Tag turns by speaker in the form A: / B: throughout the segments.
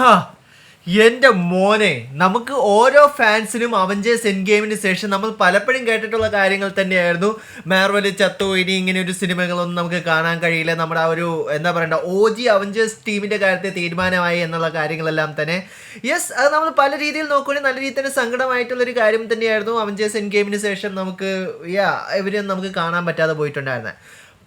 A: ഹാ, എന്റെ മോനെ, നമുക്ക് ഓരോ ഫാൻസിനും അവഞ്ചേഴ്സ് എൻ ഗെയിമിന് ശേഷം നമ്മൾ പലപ്പോഴും കേട്ടിട്ടുള്ള കാര്യങ്ങൾ തന്നെയായിരുന്നു. മാർവല് ചത്തു, ഇനി ഇങ്ങനെ ഒരു സിനിമകളൊന്നും നമുക്ക് കാണാൻ കഴിയില്ല, നമ്മുടെ ആ ഒരു എന്താ പറയണ്ട OG അവഞ്ചേഴ്സ് ടീമിന്റെ കാര്യത്തിൽ തീരുമാനമായി എന്നുള്ള കാര്യങ്ങളെല്ലാം തന്നെ. യെസ്, അത് നമ്മൾ പല രീതിയിൽ നോക്കുകയാണെങ്കിൽ നല്ല രീതിയിൽ തന്നെ സങ്കടമായിട്ടുള്ളൊരു കാര്യം തന്നെയായിരുന്നു. അവഞ്ചേഴ്സ് എൻ ഗെയിമിന് ശേഷം നമുക്ക് ഇവരെ നമുക്ക് കാണാൻ പറ്റാതെ പോയിട്ടുണ്ടായിരുന്നത്.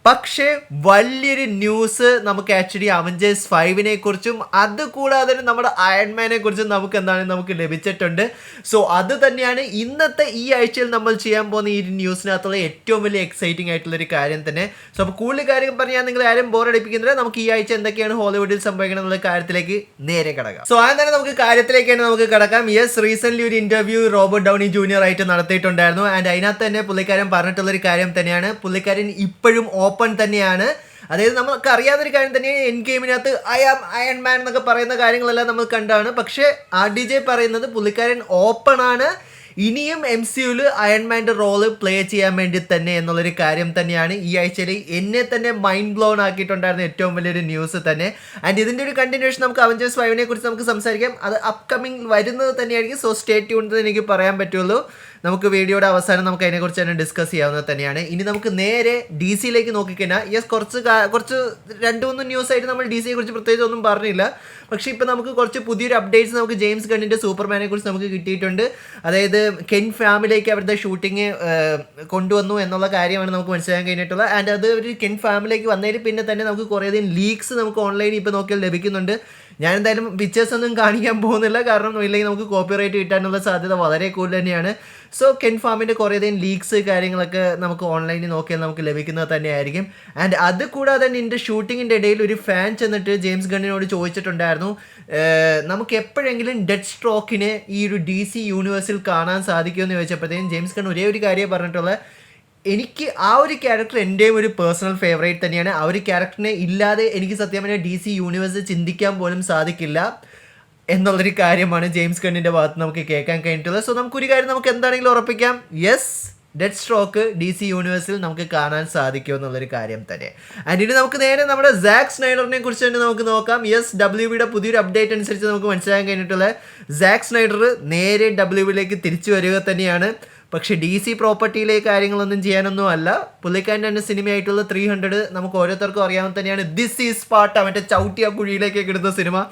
A: പക്ഷേ വലിയൊരു ന്യൂസ് നമുക്ക് ആക്ച്വലി അവഞ്ചേഴ്സ് 5നെ കുറിച്ചും അതുകൂടാതെ തന്നെ നമ്മുടെ അയൺമാനെ കുറിച്ചും നമുക്ക് ലഭിച്ചിട്ടുണ്ട്. സോ അത് തന്നെയാണ് ഇന്നത്തെ ഈ ആഴ്ചയിൽ നമ്മൾ ചെയ്യാൻ പോകുന്ന ഈ ന്യൂസിനകത്തുള്ള ഏറ്റവും വലിയ എക്സൈറ്റിംഗ് ആയിട്ടുള്ളൊരു കാര്യം തന്നെ. സോ അപ്പോൾ കൂടുതൽ കാര്യം പറഞ്ഞാൽ നിങ്ങൾ ആരും ബോറടിപ്പിക്കുന്നില്ല. നമുക്ക് ഈ ആഴ്ച എന്തൊക്കെയാണ് ഹോളിവുഡിൽ സംഭവിക്കണം എന്നുള്ള കാര്യത്തിലേക്ക് നേരെ കിടക്കാം. സോ ആദ്യം തന്നെ നമുക്ക് കടക്കാം. യെസ്, റീസെന്റ് ഒരു ഇന്റർവ്യൂ റോബർട്ട് ഡൗണി ജൂനിയർ ആയിട്ട് നടത്തിയിട്ടുണ്ടായിരുന്നു. ആൻഡ് അതിനകത്ത് തന്നെ പുള്ളിക്കാരൻ പറഞ്ഞിട്ടുള്ളൊരു കാര്യം തന്നെയാണ്, പുള്ളിക്കാരൻ ഇപ്പോഴും ഓപ്പൺ തന്നെയാണ്. അതായത് നമുക്ക് അറിയാവുന്നൊരു കാര്യം തന്നെയാണ്, എൻ ഗെയിമിനകത്ത് അയൺ മാൻ എന്നൊക്കെ പറയുന്ന കാര്യങ്ങളെല്ലാം നമ്മൾ കണ്ടാണ്. പക്ഷേ RDJ പറയുന്നത് പുള്ളിക്കാരൻ ഓപ്പൺ ആണ്, ഇനിയും MCUവിൽ അയൺമാൻ്റെ റോള് പ്ലേ ചെയ്യാൻ വേണ്ടി തന്നെ എന്നുള്ളൊരു കാര്യം തന്നെയാണ് ഈ ആഴ്ചയിൽ എന്നെ തന്നെ മൈൻഡ് ബ്ലോൺ ആക്കിയിട്ടുണ്ടായിരുന്ന ഏറ്റവും വലിയൊരു ന്യൂസ് തന്നെ. ആൻഡ് ഇതിൻ്റെ ഒരു കണ്ടിന്യൂഷൻ നമുക്ക് അവഞ്ചേഴ്സ് 5നെ കുറിച്ച് നമുക്ക് സംസാരിക്കാം. അത് അപ്കമിങ് വരുന്നത് തന്നെയായിരിക്കും. സോ സ്റ്റേ ട്യൂൺഡ് എനിക്ക് പറയാൻ പറ്റുള്ളൂ. നമുക്ക് വീഡിയോയുടെ അവസാനം നമുക്ക് അതിനെക്കുറിച്ച് തന്നെ ഡിസ്കസ് ചെയ്യാവുന്നത് തന്നെയാണ്. ഇനി നമുക്ക് നേരെ DC യിലേക്ക് നോക്കിക്കഴിഞ്ഞാൽ യെസ്, കുറച്ച് 2-3 ന്യൂസ് ആയിട്ട് നമ്മൾ DC യെ കുറിച്ച് പ്രത്യേകിച്ച് ഒന്നും പറഞ്ഞില്ല. പക്ഷേ ഇപ്പോൾ നമുക്ക് കുറച്ച് പുതിയൊരു അപ്ഡേറ്റ്സ് നമുക്ക് ജെയിംസ് ഗണ്ണിൻ്റെ സൂപ്പർമാനെ കുറിച്ച് നമുക്ക് കിട്ടിയിട്ടുണ്ട്. അതായത് കെൻ ഫാമിലിയിലേക്ക് അവരുടെ ഷൂട്ടിങ് കൊണ്ടുവന്നു എന്നുള്ള കാര്യമാണ് നമുക്ക് മനസ്സിലാക്കാൻ കഴിഞ്ഞിട്ടുള്ളത്. ആൻഡ് അത് ഒരു കെൻ ഫാമിലിയിലേക്ക് വന്നതിന് പിന്നെ തന്നെ നമുക്ക് കുറേയധികം ലീക്സ് നമുക്ക് ഓൺലൈനിൽ ഇപ്പോൾ നോക്കിയാൽ ലഭിക്കുന്നുണ്ട്. ഞാൻ എന്തായാലും പിക്ചേഴ്സ് ഒന്നും കാണിക്കാൻ പോകുന്നില്ല, കാരണം ഇല്ലെങ്കിൽ നമുക്ക് കോപ്പിറൈറ്റ് കിട്ടാനുള്ള സാധ്യത വളരെ കൂടുതൽ തന്നെയാണ്. സോ കെൻ ഫാമിൻ്റെ കുറേയധികം ലീക്സ് കാര്യങ്ങളൊക്കെ നമുക്ക് ഓൺലൈനിൽ നോക്കിയാൽ നമുക്ക് ലഭിക്കുന്നത് തന്നെയായിരിക്കും. ആൻഡ് അത് കൂടാതെ തന്നെ ഇതിൻ്റെ ഷൂട്ടിങ്ങിൻ്റെ ഇടയിൽ ഒരു ഫാൻ ചെന്നിട്ട് ജെയിംസ് ഗണ്ണിനോട് ചോദിച്ചിട്ടുണ്ടായിരുന്നു, നമുക്ക് എപ്പോഴെങ്കിലും ഡെഡ് സ്ട്രോക്കിനെ ഈ ഒരു DC യൂണിവേഴ്സിൽ കാണാൻ സാധിക്കുമെന്ന് ചോദിച്ചപ്പോഴത്തേക്കും ജെയിംസ് ഗൺ ഒരേ ഒരു കാര്യം പറഞ്ഞിട്ടുള്ളത്, എനിക്ക് ആ ഒരു ക്യാരക്ടർ എൻ്റെയും ഒരു പേഴ്സണൽ ഫേവറേറ്റ് തന്നെയാണ്. ആ ഒരു ക്യാരക്ടറിനെ ഇല്ലാതെ എനിക്ക് സത്യം പറഞ്ഞാൽ DC യൂണിവേഴ്സ് ചിന്തിക്കാൻ പോലും സാധിക്കില്ല എന്നുള്ളൊരു കാര്യമാണ് ജെയിംസ് ഗണ്ണിൻ്റെ ഭാഗത്ത് നമുക്ക് കേൾക്കാൻ കഴിഞ്ഞിട്ടുള്ളത്. സോ നമുക്കൊരു കാര്യം നമുക്ക് എന്താണെങ്കിലും ഉറപ്പിക്കാം, യെസ്, ഡെഡ് സ്ട്രോക്ക് DC യൂണിവേഴ്സിൽ നമുക്ക് കാണാൻ സാധിക്കും എന്നുള്ളൊരു കാര്യം തന്നെ. ആൻഡ് ഇനി നമുക്ക് നേരെ നമ്മുടെ സാക്ക് സ്നൈഡറിനെ കുറിച്ച് തന്നെ നമുക്ക് നോക്കാം. യെസ്, WBയുടെ പുതിയൊരു അപ്ഡേറ്റ് അനുസരിച്ച് നമുക്ക് മനസ്സിലാക്കാൻ കഴിഞ്ഞിട്ടുള്ള സാക്ക് സ്നൈഡർ നേരെ WBയിലേക്ക് തിരിച്ചു വരിക തന്നെയാണ്. പക്ഷേ DC പ്രോപ്പർട്ടിയിലെ കാര്യങ്ങളൊന്നും ചെയ്യാനൊന്നും അല്ല. പുള്ളിക്കാരൻ്റെ തന്നെ സിനിമയായിട്ടുള്ള 300 നമുക്ക് ഓരോരുത്തർക്കും അറിയാവുന്ന തന്നെയാണ്. ദിസ് ഈസ് സ്പാർട്ട, മറ്റേ ചവിട്ടിയ കുഴിയിലേക്കൊക്കെ ഇടുന്ന സിനിമ.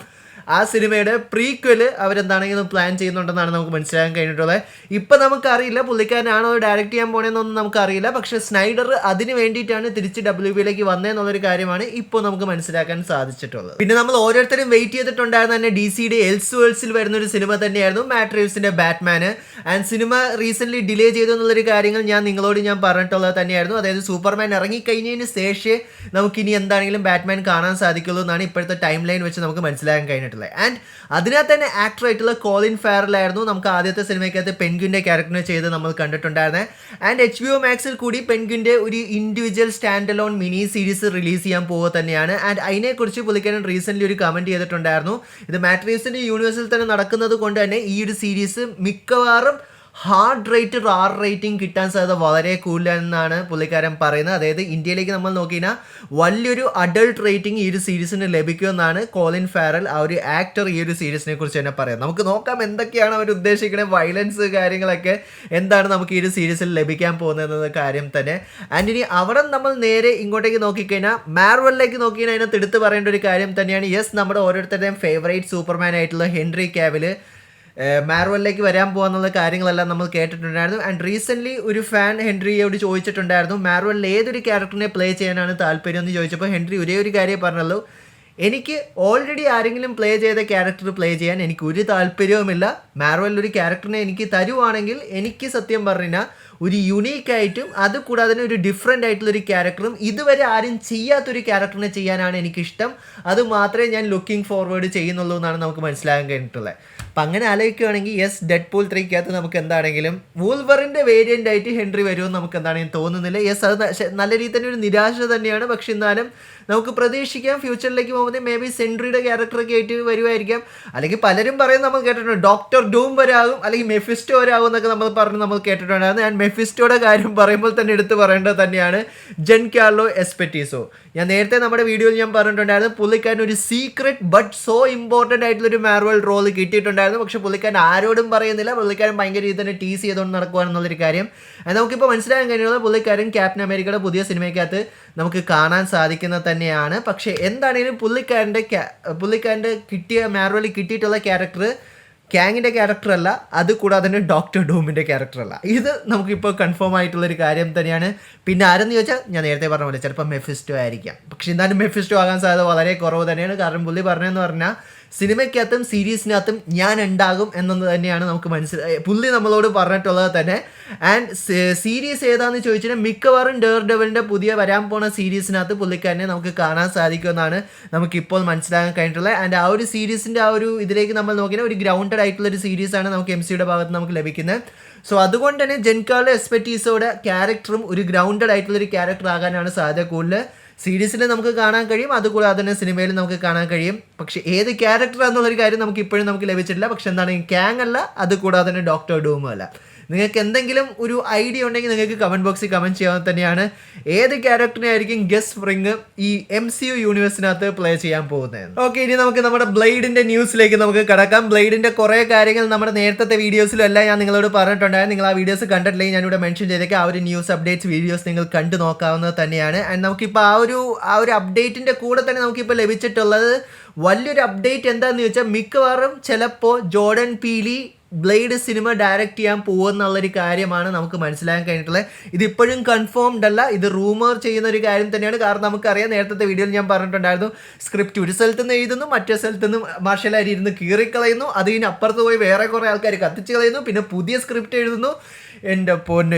A: ആ സിനിമയുടെ പ്രീക്വല് അവരെന്താണെങ്കിലും പ്ലാൻ ചെയ്യുന്നുണ്ടെന്നാണ് നമുക്ക് മനസ്സിലാക്കാൻ കഴിഞ്ഞിട്ടുള്ളത്. ഇപ്പം നമുക്കറിയില്ല പുള്ളിക്കാരനാണോ ഡയറക്റ്റ് ചെയ്യാൻ പോകണമെന്നൊന്നും നമുക്കറിയില്ല. പക്ഷേ സ്നൈഡർ അതിന് വേണ്ടിയിട്ടാണ് തിരിച്ച് WBയിലേക്ക് വന്നതെന്നുള്ളൊരു കാര്യമാണ് ഇപ്പോൾ നമുക്ക് മനസ്സിലാക്കാൻ സാധിച്ചിട്ടുള്ളത്. പിന്നെ നമ്മൾ ഓരോരുത്തരും വെയിറ്റ് ചെയ്തിട്ടുണ്ടായിരുന്ന തന്നെ DCയുടെ എൽസ്വേഴ്സിൽ വരുന്നൊരു സിനിമ തന്നെയായിരുന്നു മാറ്റ് റീവ്സിൻ്റെ ബാറ്റ്മാൻ. ആൻഡ് സിനിമ റീസെൻ്റ്ലി ഡിലേ ചെയ്തു എന്നുള്ളൊരു കാര്യങ്ങൾ നിങ്ങളോട് ഞാൻ പറഞ്ഞിട്ടുള്ളത് തന്നെയായിരുന്നു. അതായത് സൂപ്പർമാൻ ഇറങ്ങിക്കഴിഞ്ഞതിന് ശേഷമേ നമുക്കിനി എന്താണെങ്കിലും ബാറ്റ്മാൻ കാണാൻ സാധിക്കുള്ളൂ എന്നാണ് ഇപ്പോഴത്തെ ടൈം ലൈൻ വെച്ച് നമുക്ക് മനസ്സിലാക്കാൻ കഴിഞ്ഞിട്ടുള്ളത്. ആൻഡ് അതിനകത്ത് തന്നെ ആക്ടർ ആയിട്ടുള്ള കോളിൻ ഫാരൽ ആയിരുന്നു നമുക്ക് ആദ്യത്തെ സിനിമയ്ക്കകത്ത് പെൻഗ്വിൻ്റെ ക്യാരക്ടറിനെ ചെയ്ത് നമ്മൾ കണ്ടിട്ടുണ്ടായിരുന്നത്. ആൻഡ് HBO Maxൽ കൂടി പെൻഗ്വിൻ്റെ ഒരു individual stand alone mini series release ചെയ്യാൻ പോവുക തന്നെയാണ്. ആൻഡ് അതിനെക്കുറിച്ച് പുള്ളിക്കാരൻ റീസെൻ്റ്ലി ഒരു കമൻറ്റ് ചെയ്തിട്ടുണ്ടായിരുന്നു, ഇത് മാറ്റ് റീവ്സിൻ്റെ യൂണിവേഴ്സിൽ തന്നെ നടക്കുന്നത് കൊണ്ട് തന്നെ ഈ ഒരു സീരീസ് മിക്കവാറും ഹാർഡ് റേറ്റഡ് R റേറ്റിംഗ് കിട്ടാൻ സാധ്യത വളരെ കൂടുതലെന്നാണ് പുള്ളിക്കാരൻ പറയുന്നത്. അതായത് ഇന്ത്യയിലേക്ക് നമ്മൾ നോക്കിയാൽ വലിയൊരു അഡൾട്ട് റേറ്റിംഗ് ഈ ഒരു സീരീസിന് ലഭിക്കുമെന്നാണ് കോളിൻ ഫാരൽ, ആ ഒരു ആക്ടർ, ഈ ഒരു സീരീസിനെ കുറിച്ച് തന്നെ പറയുന്നത്. നമുക്ക് നോക്കാം എന്തൊക്കെയാണ് അവർ ഉദ്ദേശിക്കുന്നത്, വയലൻസ് കാര്യങ്ങളൊക്കെ എന്താണ് നമുക്ക് ഈ ഒരു സീരീസിൽ ലഭിക്കാൻ പോകുന്നത് കാര്യം തന്നെ. ആൻഡ് ഇനി അവിടെ നമ്മൾ നേരെ ഇങ്ങോട്ടേക്ക് നോക്കിക്കഴിഞ്ഞാൽ മാർവലിലേക്ക് നോക്കിക്കഴിഞ്ഞാൽ അതിനകത്ത് എടുത്ത് പറയേണ്ട ഒരു കാര്യം തന്നെയാണ്, യെസ്, നമ്മുടെ ഓരോരുത്തരുടെയും ഫേവറേറ്റ് സൂപ്പർമാൻ ആയിട്ടുള്ള ഹെൻറി കാവിൽ മാർവലിലേക്ക് വരാൻ പോകുന്നുള്ള കാര്യങ്ങളെല്ലാം നമ്മൾ കേട്ടിട്ടുണ്ടായിരുന്നു. ആൻഡ് റീസെൻ്റ്ലി ഒരു ഫാൻ ഹെൻറിയോട് ചോദിച്ചിട്ടുണ്ടായിരുന്നു മാർവലിൽ ഏതൊരു ക്യാരക്ടറിനെ പ്ലേ ചെയ്യാനാണ് താല്പര്യം എന്ന് ചോദിച്ചപ്പോൾ ഹെൻറി ഒരേ ഒരു കാര്യം പറഞ്ഞുള്ളൂ, എനിക്ക് ഓൾറെഡി ആരെങ്കിലും പ്ലേ ചെയ്ത ക്യാരക്ടർ പ്ലേ ചെയ്യാൻ എനിക്ക് ഒരു താല്പര്യവുമില്ല. മാർവലിൽ ഒരു ക്യാരക്ടറിനെ എനിക്ക് തരുവാണെങ്കിൽ എനിക്ക് സത്യം പറഞ്ഞാൽ ഒരു യുണീക്കായിട്ടും അത് കൂടാതെ ഒരു ഡിഫറെൻ്റ് ആയിട്ടുള്ളൊരു ക്യാരക്ടറും ഇതുവരെ ആരും ചെയ്യാത്തൊരു ക്യാരക്ടറിനെ ചെയ്യാനാണ് എനിക്കിഷ്ടം. അത് മാത്രമേ ഞാൻ ലുക്കിംഗ് ഫോർവേഡ് ചെയ്യുന്നുള്ളൂ എന്നാണ് നമുക്ക് മനസ്സിലാക്കാൻ കഴിഞ്ഞിട്ടുള്ളത്. അപ്പം അങ്ങനെ ആലോചിക്കുകയാണെങ്കിൽ യെസ്, ഡെഡ്പൂൾ 3 നമുക്ക് എന്താണെങ്കിലും വൂൾവറിൻ്റെ വേരിയൻ്റ് ആയിട്ട് ഹെൻറി വരുമെന്ന് നമുക്ക് എന്താണെങ്കിലും തോന്നുന്നില്ല. യെസ്, അത് നല്ല രീതിയിൽ തന്നെ ഒരു നിരാശ തന്നെയാണ്. പക്ഷെ എന്നാലും നമുക്ക് പ്രതീക്ഷിക്കാം ഫ്യൂച്ചറിലേക്ക് പോകുമ്പോൾ മേ ബി സെൻട്രിയുടെ ക്യാരക്ടറൊക്കെ ആയിട്ട് വരുമായിരിക്കാം. അല്ലെങ്കിൽ പലരും പറയും നമ്മൾ കേട്ടിട്ടുണ്ട് ഡോക്ടർ ഡൂം വരാകും അല്ലെങ്കിൽ മെഫിസ്റ്റോ വരാകും എന്നൊക്കെ നമ്മൾ പറഞ്ഞ് നമ്മൾ കേട്ടിട്ടുണ്ടായിരുന്നു. ആൻഡ് മെഫിസ്റ്റോയുടെ കാര്യം പറയുമ്പോൾ തന്നെ എടുത്ത് പറയേണ്ടത് തന്നെയാണ് ജൻ കാർലോ എസ്പെറ്റീസോ. ഞാൻ നേരത്തെ നമ്മുടെ വീഡിയോയിൽ ഞാൻ പറഞ്ഞിട്ടുണ്ടായിരുന്നു പുള്ളിക്കാരൻ ഒരു സീക്രട്ട് ബട്ട് സോ ഇമ്പോർട്ടൻ്റ് ആയിട്ടുള്ളൊരു മാർവൽ റോൾ കിട്ടിയിട്ടുണ്ടായിരുന്നു. പക്ഷെ പുള്ളിക്കാരൻ ആരോടും പറയുന്നില്ല, പുള്ളിക്കാരൻ ഭയങ്കര രീതിയിൽ തന്നെ ടീസ് ചെയ്തുകൊണ്ട് നടക്കുകയാണെന്നുള്ളൊരു കാര്യം. അത് നമുക്കിപ്പോൾ മനസ്സിലാക്കാൻ കഴിയുന്നത് പുള്ളിക്കാരൻ ക്യാപ്റ്റൻ അമേരിക്കയുടെ പുതിയ സിനിമയ്ക്കകത്ത് നമുക്ക് കാണാൻ സാധിക്കുന്നത് തന്നെയാണ്. പക്ഷേ എന്താണെങ്കിലും പുള്ളിക്കാരൻ്റെ മാർവലിൽ കിട്ടിയിട്ടുള്ള ക്യാരക്ടർ കാങ്ങിൻ്റെ ക്യാരക്ടറല്ല, അത് കൂടാതെ തന്നെ ഡോക്ടർ ഡൂമിൻ്റെ ക്യാരക്ടറല്ല. ഇത് നമുക്കിപ്പോൾ കൺഫേം ആയിട്ടുള്ളൊരു കാര്യം തന്നെയാണ്. പിന്നെ ആരെന്ന് ചോദിച്ചാൽ ഞാൻ നേരത്തെ പറഞ്ഞ പോലെ ചിലപ്പോൾ മെഫിസ്റ്റോ ആയിരിക്കാം. പക്ഷെ എന്തായാലും മെഫിസ്റ്റോ ആകാൻ സാധ്യത വളരെ കുറവ് തന്നെയാണ്. കാരണം പുള്ളി പറഞ്ഞതെന്ന് പറഞ്ഞാൽ സിനിമയ്ക്കകത്തും സീരീസിനകത്തും ഞാൻ ഉണ്ടാകും എന്നത് തന്നെയാണ് നമുക്ക് പുള്ളി നമ്മളോട് പറഞ്ഞിട്ടുള്ളത് തന്നെ. ആൻഡ് സീരീസ് ഏതാണെന്ന് ചോദിച്ചാൽ മിക്കവാറും ഡെയർ ഡെവിളിൻ്റെ പുതിയ വരാൻ പോണ സീരീസിനകത്ത് പുള്ളിക്കാരനെ നമുക്ക് കാണാൻ സാധിക്കുമെന്നാണ് നമുക്കിപ്പോൾ മനസ്സിലാക്കാൻ കഴിഞ്ഞിട്ടുള്ളത്. ആൻഡ് ആ ഒരു സീരീസിൻ്റെ ആ ഒരു ഇതിലേക്ക് നമ്മൾ നോക്കിയാൽ ഒരു ഗ്രൗണ്ടഡ് ആയിട്ടുള്ളൊരു സീരീസാണ് നമുക്ക് MCUയുടെ ഭാഗത്ത് നമുക്ക് ലഭിക്കുന്നത്. സോ അതുകൊണ്ട് തന്നെ ജൻ കാർലോ എസ്പെറ്റീസോയുടെ ക്യാരക്ടറും ഒരു ഗ്രൗണ്ടഡ് ആയിട്ടുള്ളൊരു ക്യാരക്ടർ ആകാനാണ് സാധ്യത കൂടുതൽ. സീരീസിൽ നമുക്ക് കാണാൻ കഴിയും, അതുകൂടാതെ തന്നെ സിനിമയിൽ നമുക്ക് കാണാൻ കഴിയും. പക്ഷേ ഏത് ക്യാരക്ടർ എന്നുള്ളൊരു കാര്യം നമുക്ക് ഇപ്പോഴും നമുക്ക് ലഭിച്ചിട്ടില്ല. പക്ഷെ എന്താണ്, കാങ് അല്ല, അതുകൂടാതെ തന്നെ ഡോക്ടർ ഡൂമും അല്ല. നിങ്ങൾക്ക് എന്തെങ്കിലും ഒരു ഐഡിയ ഉണ്ടെങ്കിൽ നിങ്ങൾക്ക് കമൻറ്റ് ബോക്സിൽ കമൻറ്റ് ചെയ്യാവുന്ന തന്നെയാണ്. ഏത് ക്യാരക്ടറിനെ ആയിരിക്കും ഗസ് സ്പ്രിങ് ഈ MCU യൂണിവേഴ്സിനകത്ത് പ്ലേ ചെയ്യാൻ പോകുന്നത്. ഓക്കെ, ഇനി നമുക്ക് നമ്മുടെ ബ്ലേഡിൻ്റെ ന്യൂസിലേക്ക് നമുക്ക് കടക്കാം. ബ്ലേഡിൻ്റെ കുറേ കാര്യങ്ങൾ നമ്മുടെ നേരത്തെ വീഡിയോസിലും എല്ലാം ഞാൻ നിങ്ങളോട് പറഞ്ഞിട്ടുണ്ടായിരുന്നു. നിങ്ങൾ ആ വീഡിയോസ് കണ്ടിട്ടില്ലെങ്കിൽ ഞാനിവിടെ മെൻഷൻ ചെയ്തേക്കാം. ആ ഒരു ന്യൂസ് അപ്ഡേറ്റ്സ് വീഡിയോസ് നിങ്ങൾ കണ്ടു നോക്കാവുന്നത് തന്നെയാണ്. ആൻഡ് നമുക്കിപ്പോൾ ആ ഒരു അപ്ഡേറ്റിൻ്റെ കൂടെ തന്നെ നമുക്കിപ്പോൾ ലഭിച്ചിട്ടുള്ളത് വലിയൊരു അപ്ഡേറ്റ് എന്താണെന്ന് ചോദിച്ചാൽ മിക്കവാറും ചിലപ്പോൾ ജോർഡൻ പീലി ബ്ലേഡ് സിനിമ ഡയറക്റ്റ് ചെയ്യാൻ പോകുമെന്നുള്ളൊരു കാര്യമാണ് നമുക്ക് മനസ്സിലാക്കാൻ കഴിഞ്ഞിട്ടുള്ളത്. ഇതിപ്പോഴും കൺഫേംഡ് അല്ല, ഇത് റൂമർ ചെയ്യുന്ന ഒരു കാര്യം തന്നെയാണ്. കാരണം നമുക്കറിയാം, നേരത്തെ വീഡിയോയിൽ ഞാൻ പറഞ്ഞിട്ടുണ്ടായിരുന്നു, സ്ക്രിപ്റ്റ് ഒരു സ്ഥലത്ത് നിന്ന് എഴുതുന്നു, മറ്റേ സ്ഥലത്ത് നിന്ന് മാർഷൽ ആരി ഇരുന്ന് കീറിക്കളയുന്നു, അതിനപ്പുറത്ത് പോയി വേറെ കുറേ ആൾക്കാർ കത്തിച്ച് കളയുന്നു, പിന്നെ പുതിയ സ്ക്രിപ്റ്റ് എഴുതുന്നു. എൻ്റെ പൊന്നു,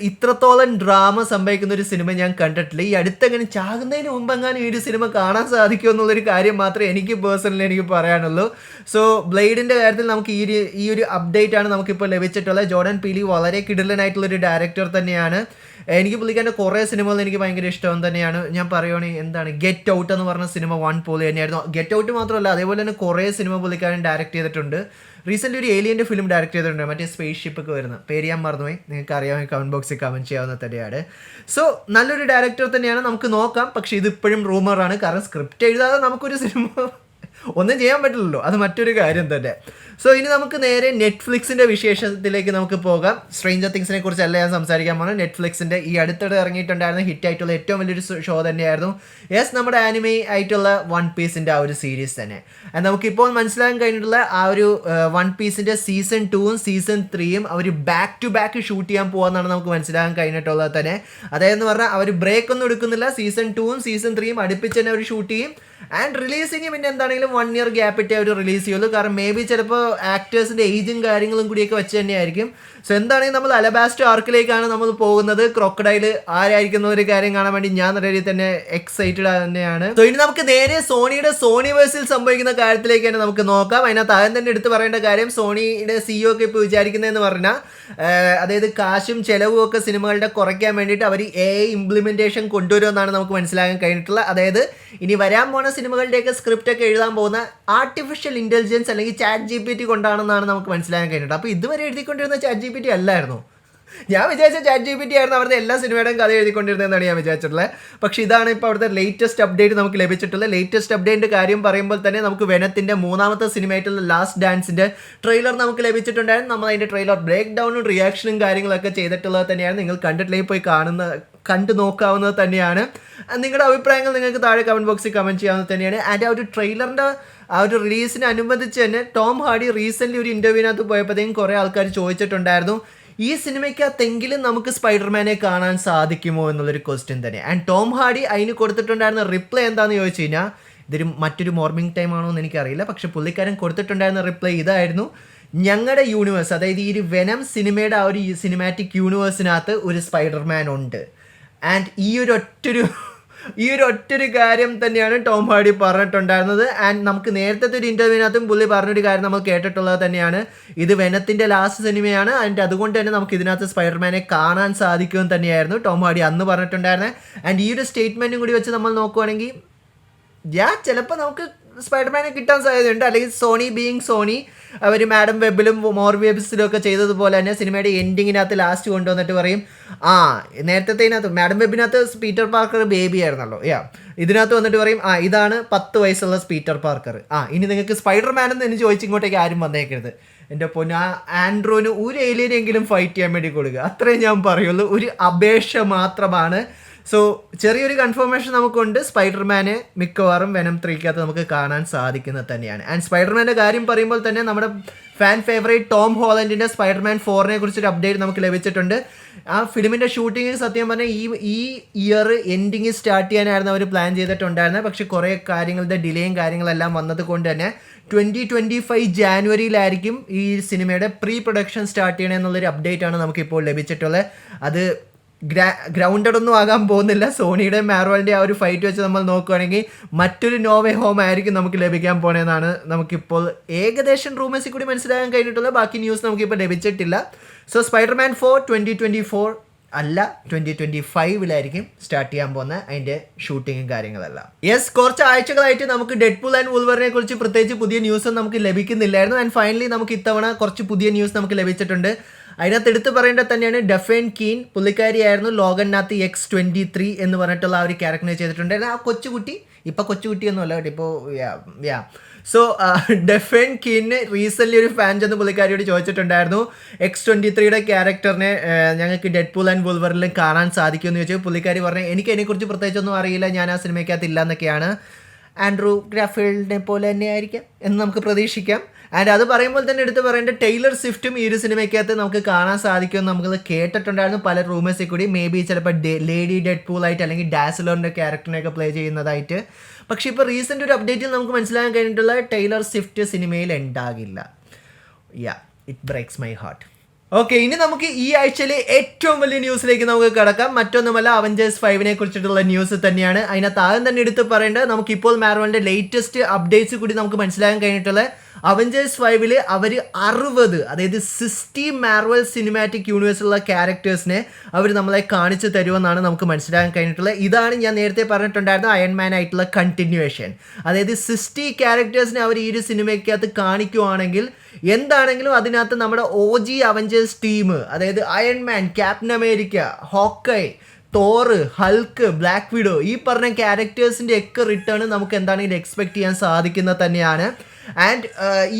A: ഇത്രത്തോളം ഡ്രാമ സംഭവിക്കുന്ന ഒരു സിനിമ ഞാൻ കണ്ടിട്ടില്ല. ഈ അടുത്തെങ്ങനെ ചാകുന്നതിന് മുമ്പെങ്ങാനും ഈ ഒരു സിനിമ കാണാൻ സാധിക്കുമോ എന്നുള്ളൊരു കാര്യം മാത്രമേ എനിക്ക് പേഴ്സണലി എനിക്ക് പറയാനുള്ളൂ. സോ ബ്ലേഡിൻ്റെ കാര്യത്തിൽ നമുക്ക് ഈ ഒരു അപ്ഡേറ്റ് ആണ് നമുക്കിപ്പോൾ ലഭിച്ചിട്ടുള്ളത്. ജോർഡൻ പീലി വളരെ കിടിലനായിട്ടുള്ളൊരു ഡയറക്ടർ തന്നെയാണ്. എനിക്ക് പുള്ളിക്കാരൻ്റെ കുറേ സിനിമകൾ എനിക്ക് ഭയങ്കര ഇഷ്ടം തന്നെയാണ്. ഞാൻ പറയുകയാണെങ്കിൽ എന്താണ്, ഗെറ്റ് ഔട്ട് എന്ന് പറഞ്ഞ സിനിമ 1 പോലെ തന്നെയായിരുന്നു. ഗെറ്റ് ഔട്ട് മാത്രമല്ല, അതേപോലെ തന്നെ കുറേ സിനിമ പുള്ളിക്കാരൻ ഡയറക്റ്റ് ചെയ്തിട്ടുണ്ട്. റീസെൻ്റ് ഒരു ഏലിയൻ്റെ ഫിലിം ഡയറക്റ്റ് ചെയ്തിട്ടുണ്ട്, മറ്റേ സ്പേസ് ഷിപ്പൊക്കെ വരുന്ന പേര് ഞാൻ മറന്നുപോയി. നിങ്ങൾക്ക് അറിയാമെങ്കിൽ കമൻറ്റ് ബോക്സിൽ കമൻറ്റ് ചെയ്യാവുന്ന തന്നെയാണ്. സോ നല്ലൊരു ഡയറക്ടർ തന്നെയാണ്, നമുക്ക് നോക്കാം. പക്ഷേ ഇതിപ്പോഴും റൂമറാണ്. കാരണം സ്ക്രിപ്റ്റ് എഴുതാതെ നമുക്കൊരു സിനിമ ഒന്നും ചെയ്യാൻ പറ്റില്ലല്ലോ, അത് മറ്റൊരു കാര്യം തന്നെ. സോ ഇനി നമുക്ക് നേരെ നെറ്റ്ഫ്ലിക്സിൻ്റെ വിശേഷത്തിലേക്ക് നമുക്ക് പോകാം. സ്ട്രേഞ്ചർ തിങ്സിനെ കുറിച്ചല്ല ഞാൻ സംസാരിക്കാൻ പോകുന്നത്. നെറ്റ്ഫ്ലിക്സിൻ്റെ ഈ അടുത്തിടെ ഇറങ്ങിയിട്ടുണ്ടായിരുന്ന ഹിറ്റായിട്ടുള്ള ഏറ്റവും വലിയൊരു ഷോ തന്നെയായിരുന്നു നമ്മുടെ ആനിമേ ആയിട്ടുള്ള വൺ പീസിൻ്റെ ആ ഒരു സീരീസ് തന്നെ. നമുക്കിപ്പോൾ മനസ്സിലാക്കാൻ കഴിഞ്ഞിട്ടുള്ള ആ ഒരു വൺ പീസിൻ്റെ സീസൺ 2ഉം സീസൺ 3യും അവർ ബാക്ക് ടു ബാക്ക് ഷൂട്ട് ചെയ്യാൻ പോകുമെന്നാണ് നമുക്ക് മനസ്സിലാക്കാൻ കഴിഞ്ഞിട്ടുള്ളത് തന്നെ. അതായത് പറഞ്ഞാൽ അവർ ബ്രേക്ക് ഒന്നും എടുക്കുന്നില്ല, സീസൺ 2ഉം സീസൺ 3യും അടുപ്പിച്ച് തന്നെ അവർ ഷൂട്ട് ചെയ്യും. ആൻഡ് റിലീസിങ് പിന്നെ എന്താണെങ്കിലും 1 ഇയർ ഗ്യാപ്പ് ഇട്ടേ അവർ റിലീസ് ചെയ്യുള്ളൂ. കാരണം മേ ബി ചിലപ്പോൾ ആക്ടേഴ്സിൻ്റെ ഏജും കാര്യങ്ങളും കൂടിയൊക്കെ വെച്ച് തന്നെയായിരിക്കും. സോ എന്താണെങ്കിലും നമ്മൾ അലബാസ്റ്റോ ആർക്കിലേക്കാണ് നമ്മൾ പോകുന്നത്. ക്രോക്കഡൈൽ ആരായിരിക്കുന്ന ഒരു കാര്യം കാണാൻ വേണ്ടി ഞാൻ നല്ല രീതിയിൽ തന്നെ എക്സൈറ്റഡ് തന്നെയാണ്. സോ ഇനി നമുക്ക് നേരെ സോണിവേഴ്സിൽ സംഭവിക്കുന്ന കാര്യത്തിലേക്ക് തന്നെ നമുക്ക് നോക്കാം. അതിനകത്ത് ആദ്യം തന്നെ എടുത്ത് പറയേണ്ട കാര്യം, സോണിയുടെ CEO ഒക്കെ ഇപ്പോൾ വിചാരിക്കുന്നതെന്ന് പറഞ്ഞാൽ അതായത് കാശും ചെലവും ഒക്കെ സിനിമകളുടെ കുറയ്ക്കാൻ വേണ്ടിയിട്ട് അവർ AI ഇംപ്ലിമെൻറ്റേഷൻ കൊണ്ടുവരുമെന്നാണ് നമുക്ക് മനസ്സിലാക്കാൻ കഴിഞ്ഞിട്ടുള്ളത്. അതായത് ഇനി വരാൻ പോണ സിനിമകളുടെയൊക്കെ സ്ക്രിപ്റ്റ് ഒക്കെ എഴുതാൻ പോകുന്ന ആർട്ടിഫിഷ്യൽ ഇൻ്റലിജൻസ് അല്ലെങ്കിൽ ChatGPT കൊണ്ടാണെന്നാണ് നമുക്ക് മനസ്സിലാക്കാൻ കഴിഞ്ഞിട്ട്. അപ്പോൾ ഇതുവരെ എഴുതിക്കൊണ്ടിരുന്ന ChatGPT അല്ലായിരുന്നു. ഞാൻ വിചാരിച്ച ChatGPT ആയിരുന്നു അവിടുത്തെ എല്ലാ സിനിമയുടെയും കഥ എഴുതിക്കൊണ്ടിരുന്നതെന്നാണ് ഞാൻ വിചാരിച്ചിട്ടുള്ളത്. പക്ഷേ ഇതാണ് ഇപ്പോൾ അവിടുത്തെ ലേറ്റസ്റ്റ് അപ്ഡേറ്റ് നമുക്ക് ലഭിച്ചിട്ടുള്ളത്. ലേറ്റസ്റ്റ് അപ്ഡേറ്റിൻ്റെ കാര്യം പറയുമ്പോൾ തന്നെ നമുക്ക് വെനത്തിൻ്റെ 3ാമത്തെ സിനിമയായിട്ടുള്ള ലാസ്റ്റ് ഡാൻസിൻ്റെ ട്രെയിലർ നമുക്ക് ലഭിച്ചിട്ടുണ്ടായിരുന്നു. നമ്മൾ അതിൻ്റെ ട്രെയിലർ ബ്രേക്ക് ഡൗണും റിയാക്ഷനും കാര്യങ്ങളൊക്കെ ചെയ്തിട്ടുള്ളത് തന്നെയാണ്. നിങ്ങൾ കണ്ടിട്ടില്ലെങ്കിൽ പോയി കണ്ടു നോക്കാവുന്നത് തന്നെയാണ്. നിങ്ങളുടെ അഭിപ്രായങ്ങൾ നിങ്ങൾക്ക് താഴെ കമൻറ്റ് ബോക്സിൽ കമൻറ്റ് ചെയ്യാവുന്നത് തന്നെയാണ്. ആൻഡ് ആ ഒരു ട്രെയിലറിൻ്റെ ആ ഒരു റിലീസിന് അനുബന്ധിച്ച് തന്നെ ടോം ഹാർഡി റീസെൻ്റ്ലി ഒരു ഇൻ്റർവ്യൂവിനകത്ത് പോയപ്പോഴത്തേക്കും കുറേ ആൾക്കാർ ചോദിച്ചിട്ടുണ്ടായിരുന്നു, ഈ സിനിമയ്ക്കകത്തെങ്കിലും നമുക്ക് സ്പൈഡർമാനെ കാണാൻ സാധിക്കുമോ എന്നുള്ളൊരു ക്വസ്റ്റ്യൻ തന്നെ. ആൻഡ് ടോം ഹാർഡി അതിന് കൊടുത്തിട്ടുണ്ടായിരുന്ന റിപ്ലൈ എന്താണെന്ന് ചോദിച്ചു കഴിഞ്ഞാൽ, ഇതൊരു മറ്റൊരു മോർണിംഗ് ടൈം ആണോ എന്ന് എനിക്കറിയില്ല, പക്ഷെ പുള്ളിക്കാരൻ കൊടുത്തിട്ടുണ്ടായിരുന്ന റിപ്ലൈ ഇതായിരുന്നു: ഞങ്ങളുടെ യൂണിവേഴ്സ്, അതായത് ഈ ഒരു വെനം സിനിമയുടെ ആ ഒരു സിനിമാറ്റിക് യൂണിവേഴ്സിനകത്ത് ഒരു സ്പൈഡർമാൻ ഉണ്ട്. ആൻഡ് ഈ ഒരു ഒറ്റൊരു കാര്യം തന്നെയാണ് ടോം ഹാർഡി പറഞ്ഞിട്ടുണ്ടായിരുന്നത്. ആൻഡ് നമുക്ക് നേരത്തെ ഒരു ഇൻ്റർവ്യൂവിനകത്തും പുള്ളി പറഞ്ഞൊരു കാര്യം നമ്മൾ കേട്ടിട്ടുള്ളത് തന്നെയാണ്, ഇത് വെനത്തിൻ്റെ ലാസ്റ്റ് സിനിമയാണ്. ആൻഡ് അതുകൊണ്ട് തന്നെ നമുക്ക് ഇതിനകത്ത് സ്പൈഡർമാനെ കാണാൻ സാധിക്കുമെന്ന് തന്നെയായിരുന്നു ടോം ഹാർഡി അന്ന് പറഞ്ഞിട്ടുണ്ടായിരുന്നത്. ആൻഡ് ഈ ഒരു സ്റ്റേറ്റ്മെൻറ്റും കൂടി വെച്ച് നമ്മൾ നോക്കുവാണെങ്കിൽ ചിലപ്പോൾ നമുക്ക് സ്പൈഡർമാനെ കിട്ടാൻ സാധ്യതയുണ്ട്. അല്ലെങ്കിൽ സോണി ബീയിങ് സോണി അവർ മാഡം വെബിലും മോർബിയസിലും ഒക്കെ ചെയ്തതുപോലെ തന്നെ സിനിമയുടെ എൻഡിങ്ങിനകത്ത് ലാസ്റ്റ് കൊണ്ടുവന്നിട്ട് പറയും നേരത്തെ മാഡം വെബിനകത്ത് പീറ്റർ പാർക്കർ ബേബി ആയിരുന്നല്ലോ ഇതിനകത്ത് വന്നിട്ട് പറയും ഇതാണ് 10 വയസ്സുള്ള പീറ്റർ പാർക്കർ ഇനി നിങ്ങൾക്ക് സ്പൈഡർമാൻ എന്ന് ചോദിച്ച് ഇങ്ങോട്ടേക്ക് ആരും വന്നേക്കരുത്. എൻ്റെ പൊന്നു ആൻഡ്രോന് ഒരു ഏലിയനെങ്കിലും ഫൈറ്റ് ചെയ്യാൻ വേണ്ടി കൊടുക്കുക, അത്രേ ഞാൻ പറയുള്ളൂ. ഒരു അപേക്ഷ മാത്രമാണ്. സോ ചെറിയൊരു കൺഫർമേഷൻ നമുക്കുണ്ട്, സ്പൈഡർമാനെ മിക്കവാറും വെനം 3 നമുക്ക് കാണാൻ സാധിക്കുന്നത് തന്നെയാണ്. ആൻഡ് സ്പൈഡർമാൻ്റെ കാര്യം പറയുമ്പോൾ തന്നെ നമ്മുടെ ഫാൻ ഫേവറേറ്റ് ടോം ഹോളൻഡിൻ്റെ സ്പൈഡർമാൻ 4 കുറിച്ചൊരു അപ്ഡേറ്റ് നമുക്ക് ലഭിച്ചിട്ടുണ്ട്. ആ ഫിലിമിൻ്റെ ഷൂട്ടിങ് സത്യം പറഞ്ഞാൽ ഈ ഇയർ എൻഡിങ് സ്റ്റാർട്ട് ചെയ്യാനായിരുന്നു അവർ പ്ലാൻ ചെയ്തിട്ടുണ്ടായിരുന്നത്. പക്ഷേ കുറേ കാര്യങ്ങളുടെ ഡിലേയും കാര്യങ്ങളെല്ലാം വന്നത് കൊണ്ട് തന്നെ 2025 ജാനുവരിയിലായിരിക്കും ഈ സിനിമയുടെ പ്രീ പ്രൊഡക്ഷൻ സ്റ്റാർട്ട് ചെയ്യണം എന്നുള്ളൊരു അപ്ഡേറ്റ് ആണ് നമുക്കിപ്പോൾ ലഭിച്ചിട്ടുള്ളത്. അത് ഗ്രൗണ്ടഡ് ഒന്നും ആകാൻ പോകുന്നില്ല. സോണിയുടെ മാർവലിൻ്റെ ആ ഒരു ഫൈറ്റ് വെച്ച് നമ്മൾ നോക്കുകയാണെങ്കിൽ മറ്റൊരു നോവേ ഹോം ആയിരിക്കും നമുക്ക് ലഭിക്കാൻ പോണെന്നാണ് നമുക്കിപ്പോൾ ഏകദേശം റൂമേഴ്സിൽ കൂടി മനസ്സിലാക്കാൻ കഴിഞ്ഞിട്ടുള്ളത്. ബാക്കി ന്യൂസ് നമുക്കിപ്പോൾ ലഭിച്ചിട്ടില്ല. സോ സ്പൈഡർമാൻ 4 2024 അല്ല 2025 സ്റ്റാർട്ട് ചെയ്യാൻ പോകുന്ന അതിൻ്റെ ഷൂട്ടിങ്ങും കാര്യങ്ങളെല്ലാം. കുറച്ച് ആഴ്ചകളായിട്ട് നമുക്ക് ഡെഡ്പൂൾ ആൻഡ് വൂൾവറിനെ കുറിച്ച് പ്രത്യേകിച്ച് പുതിയ ന്യൂസ് നമുക്ക് ലഭിക്കുന്നില്ലായിരുന്നു. ആൻഡ് ഫൈനലി നമുക്ക് ഇത്തവണ കുറച്ച് പുതിയ ന്യൂസ് നമുക്ക് ലഭിച്ചിട്ടുണ്ട്. അതിനകത്ത് എടുത്ത് പറയേണ്ടത് തന്നെയാണ് ഡഫേൻ കീൻ, പുള്ളിക്കാരിയായിരുന്നു ലോഗനകത്ത് X-23 എന്ന് പറഞ്ഞിട്ടുള്ള ആ ഒരു ക്യാരക്ടറിനെ ചെയ്തിട്ടുണ്ട്. ആ കൊച്ചുകുട്ടി ഇപ്പം കൊച്ചുകുട്ടിയൊന്നുമല്ല കേട്ടോ, ഇപ്പോൾ സോ ഡഫേൻ കീനിന് റീസെൻ്റ്ലി ഒരു ഫാൻ ചെന്ന് പുള്ളിക്കാരിയോട് ചോദിച്ചിട്ടുണ്ടായിരുന്നു X-23 ക്യാരക്ടറിനെ ഞങ്ങൾക്ക് ഡെഡ്പൂൾ ആൻഡ് വൂൾവറിൽ കാണാൻ സാധിക്കുമെന്ന് ചോദിച്ചു. പുള്ളിക്കാരി പറഞ്ഞു എനിക്ക് അതിനെക്കുറിച്ച് പ്രത്യേകിച്ചൊന്നും അറിയില്ല, ഞാൻ ആ സിനിമയ്ക്കകത്ത് ഇല്ല എന്നൊക്കെയാണ്. ആൻഡ്രൂ ഗ്രാഫീൽഡിനെ പോലെ തന്നെ ആയിരിക്കാം എന്ന് നമുക്ക് പ്രതീക്ഷിക്കാം. ആൻഡ് അത് പറയുമ്പോൾ തന്നെ എടുത്ത് പറയേണ്ട ടൈലർ സ്വിഫ്റ്റും ഈ ഒരു സിനിമയ്ക്കകത്ത് നമുക്ക് കാണാൻ സാധിക്കുമെന്ന് നമുക്കത് കേട്ടിട്ടുണ്ടായിരുന്നു പല റൂമേഴ്സിൽ കൂടി. മേ ബി ചിലപ്പോൾ ലേഡി ഡെഡ്പൂൾ ആയിട്ട് അല്ലെങ്കിൽ ഡാസിലോറിൻ്റെ ക്യാരക്ടറിനെയൊക്കെ പ്ലേ ചെയ്യുന്നതായിട്ട്. പക്ഷേ ഇപ്പോൾ റീസെൻ്റ് ഒരു അപ്ഡേറ്റിൽ നമുക്ക് മനസ്സിലാക്കാൻ കഴിഞ്ഞിട്ടുള്ള ടൈലർ സ്വിഫ്റ്റ് സിനിമയിൽ ഉണ്ടാകില്ല. It breaks my heart. Okay, ഇനി നമുക്ക് ഈ ആഴ്ചയിലെ ഏറ്റവും വലിയ ന്യൂസിലേക്ക് നമുക്ക് കിടക്കാം. മറ്റൊന്നുമല്ല, അവഞ്ചേഴ്സ് 5 കുറിച്ചിട്ടുള്ള ന്യൂസ് തന്നെയാണ്. അതിനകത്ത് ആദ്യം തന്നെ എടുത്ത് പറയേണ്ടത് നമുക്കിപ്പോൾ മാർവലിൻ്റെ ലേറ്റസ്റ്റ് അപ്ഡേറ്റ്സ് കൂടി നമുക്ക് മനസ്സിലാക്കാൻ കഴിഞ്ഞിട്ടുള്ള അവഞ്ചേഴ്സ് 5 അവർ 60 അതായത് 60 മാർവൽ സിനിമാറ്റിക് യൂണിവേഴ്സിലുള്ള ക്യാരക്ടേഴ്സിനെ അവർ നമ്മളെ കാണിച്ചു തരുമെന്നാണ് നമുക്ക് മനസ്സിലാക്കാൻ കഴിഞ്ഞിട്ടുള്ളത്. ഇതാണ് ഞാൻ നേരത്തെ പറഞ്ഞിട്ടുണ്ടായിരുന്ന അയൺമാൻ ആയിട്ടുള്ള കണ്ടിന്യൂവേഷൻ. അതായത് 60 ക്യാരക്ടേഴ്സിനെ അവർ ഈ ഒരു സിനിമയ്ക്കകത്ത് കാണിക്കുവാണെങ്കിൽ എന്താണെങ്കിലും അതിനകത്ത് നമ്മുടെ OG അവഞ്ചേഴ്സ് ടീം, അതായത് Iron Man, Captain America, Hawkeye, Thor, Hulk, Black Widow, ഈ പറഞ്ഞ ക്യാരക്ടേഴ്സിൻ്റെ ഒക്കെ റിട്ടേൺ നമുക്ക് എന്താണെങ്കിലും എക്സ്പെക്ട് ചെയ്യാൻ സാധിക്കുന്നത് തന്നെയാണ്. ആൻഡ്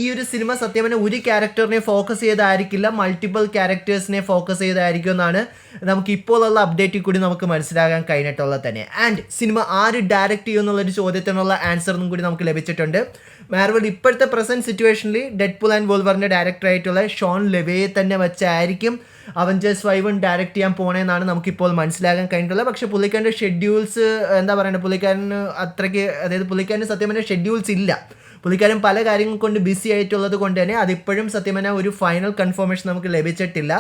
A: ഈ ഒരു സിനിമ സത്യം പറഞ്ഞാൽ ഒരു ക്യാരക്ടറിനെ ഫോക്കസ് ചെയ്തായിരിക്കില്ല, മൾട്ടിപ്പിൾ ക്യാരക്ടേഴ്സിനെ ഫോക്കസ് ചെയ്തായിരിക്കും എന്നാണ് നമുക്ക് ഇപ്പോഴുള്ള അപ്ഡേറ്റിൽ കൂടി നമുക്ക് മനസ്സിലാക്കാൻ കഴിഞ്ഞിട്ടുള്ളത് തന്നെ. ആൻഡ് സിനിമ ആര് ഡയറക്റ്റ് ചെയ്യും എന്നുള്ളൊരു ചോദ്യത്തിനുള്ള ആൻസറും കൂടി നമുക്ക് ലഭിച്ചിട്ടുണ്ട്. മാർവൽ ഇപ്പോഴത്തെ പ്രസൻറ്റ് സിറ്റുവേഷനിൽ ഡെഡ്പൂൾ ആൻഡ് വൂൾവറിൻ്റെ ഡയറക്ടറായിട്ടുള്ള ഷോൺ ലെവേയെ തന്നെ വെച്ചായിരിക്കും അവഞ്ചേഴ്സ് 5 ഡയറക്റ്റ് ചെയ്യാൻ പോകണമെന്നാണ് നമുക്കിപ്പോൾ മനസ്സിലാക്കാൻ കഴിഞ്ഞിട്ടുള്ളത്. പക്ഷേ പുള്ളിക്കാരൻ്റെ ഷെഡ്യൂൾസ് എന്താ പറയുക, പുള്ളിക്കാരന് അത്രയ്ക്ക്, അതായത് പുള്ളിക്കാരന് സത്യം പറഞ്ഞാൽ ഷെഡ്യൂൾസ് ഇല്ല. പുള്ളിക്കാരൻ പല കാര്യങ്ങൾ കൊണ്ട് ബിസി ആയിട്ടുള്ളത് കൊണ്ട് തന്നെ അതിപ്പോഴും സത്യം പറഞ്ഞാൽ ഒരു ഫൈനൽ കൺഫർമേഷൻ നമുക്ക് ലഭിച്ചിട്ടില്ല.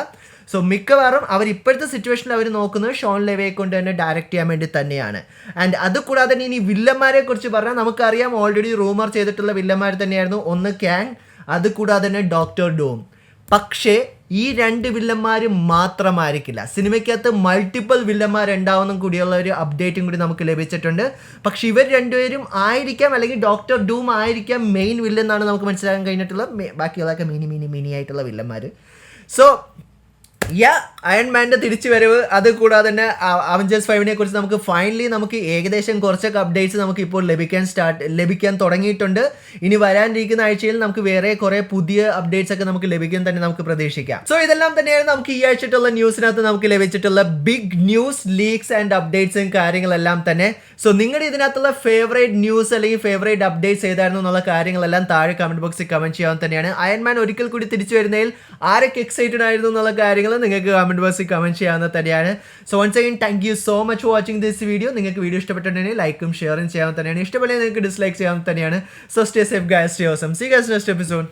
A: സോ മിക്കവാറും അവർ ഇപ്പോഴത്തെ സിറ്റുവേഷനിൽ അവർ നോക്കുന്നത് ഷോൺ ലെവയെ കൊണ്ട് തന്നെ ഡയറക്റ്റ് ചെയ്യാൻ വേണ്ടി തന്നെയാണ്. ആൻഡ് അതുകൂടാതെ തന്നെ ഇനി വില്ലന്മാരെ കുറിച്ച് പറഞ്ഞാൽ നമുക്കറിയാം, ഓൾറെഡി റൂമർ ചെയ്തിട്ടുള്ള വില്ലന്മാർ തന്നെയായിരുന്നു. ഒന്ന് കാങ്, അതുകൂടാതെ തന്നെ ഡോക്ടർ ഡൂം. പക്ഷേ ഈ 2 വില്ലന്മാർ മാത്രമായിരിക്കില്ല, സിനിമയ്ക്കകത്ത് മൾട്ടിപ്പിൾ വില്ലന്മാരുണ്ടാവുന്നതും കൂടിയുള്ള ഒരു അപ്ഡേറ്റും കൂടി നമുക്ക് ലഭിച്ചിട്ടുണ്ട്. പക്ഷേ ഇവർ 2 പേരും ആയിരിക്കാം, അല്ലെങ്കിൽ ഡോക്ടർ ഡൂം ആയിരിക്കാം മെയിൻ വില്ലൻ എന്നാണ് നമുക്ക് മനസ്സിലാക്കാൻ കഴിഞ്ഞിട്ടുള്ളത്. ബാക്കിയുള്ളതൊക്കെ മിനി ആയിട്ടുള്ള വില്ലന്മാർ. സോ അയൺമാൻ്റെ തിരിച്ചു വരവ്, അതുകൂടാതെ തന്നെ അവഞ്ചേഴ്സ് 5 കുറിച്ച് നമുക്ക് ഫൈനലി നമുക്ക് ഏകദേശം കുറച്ചൊക്കെ അപ്ഡേറ്റ്സ് നമുക്ക് ഇപ്പോൾ ലഭിക്കാൻ തുടങ്ങിയിട്ടുണ്ട്. ഇനി വരാനിരിക്കുന്ന ആഴ്ചയിൽ നമുക്ക് വേറെ കുറേ പുതിയ അപ്ഡേറ്റ്സ് ഒക്കെ നമുക്ക് ലഭിക്കാൻ തന്നെ നമുക്ക് പ്രതീക്ഷിക്കാം. സോ ഇതെല്ലാം തന്നെയാണ് നമുക്ക് ഈ ആഴ്ചയിട്ടുള്ള ന്യൂസിനകത്ത് നമുക്ക് ലഭിച്ചിട്ടുള്ള ബിഗ് ന്യൂസ്, ലീക്സ് ആൻഡ് അപ്ഡേറ്റ്സും കാര്യങ്ങളെല്ലാം തന്നെ. സോ നിങ്ങളുടെ ഇതിനകത്തുള്ള ഫേവറേറ്റ് ന്യൂസ് അല്ലെങ്കിൽ ഫേവറേറ്റ് അപ്ഡേറ്റ്സ് ഏതായിരുന്നു എന്നുള്ള കാര്യങ്ങളെല്ലാം താഴെ കമന്റ് ബോക്സിൽ കമന്റ് ചെയ്യാൻ തന്നെയാണ്. അയൺമാൻ ഒരിക്കൽ കൂടി തിരിച്ചു വരുന്നതിൽ ആരൊക്കെ എക്സൈറ്റഡ് ആയിരുന്നു എന്നുള്ള കാര്യങ്ങൾ നിങ്ങൾക്ക് കമന്റ് ബോക്സിൽ കമന്റ് ചെയ്യാവുന്ന തന്നെയാണ്. So once again thank you so much for watching this video. നിങ്ങൾക്ക് വീഡിയോ ഇഷ്ടപ്പെട്ടിട്ടുണ്ടെങ്കിൽ ലൈക്കും ഷെയറും ചെയ്യാൻ തന്നെയാണ്. ഇഷ്ടപ്പെല്ലെങ്കിൽ നിങ്ങൾക്ക് ഡിസ്ലൈക്ക് ചെയ്യാൻ തന്നെയാണ്. So stay safe guys, stay awesome. See you guys next episode.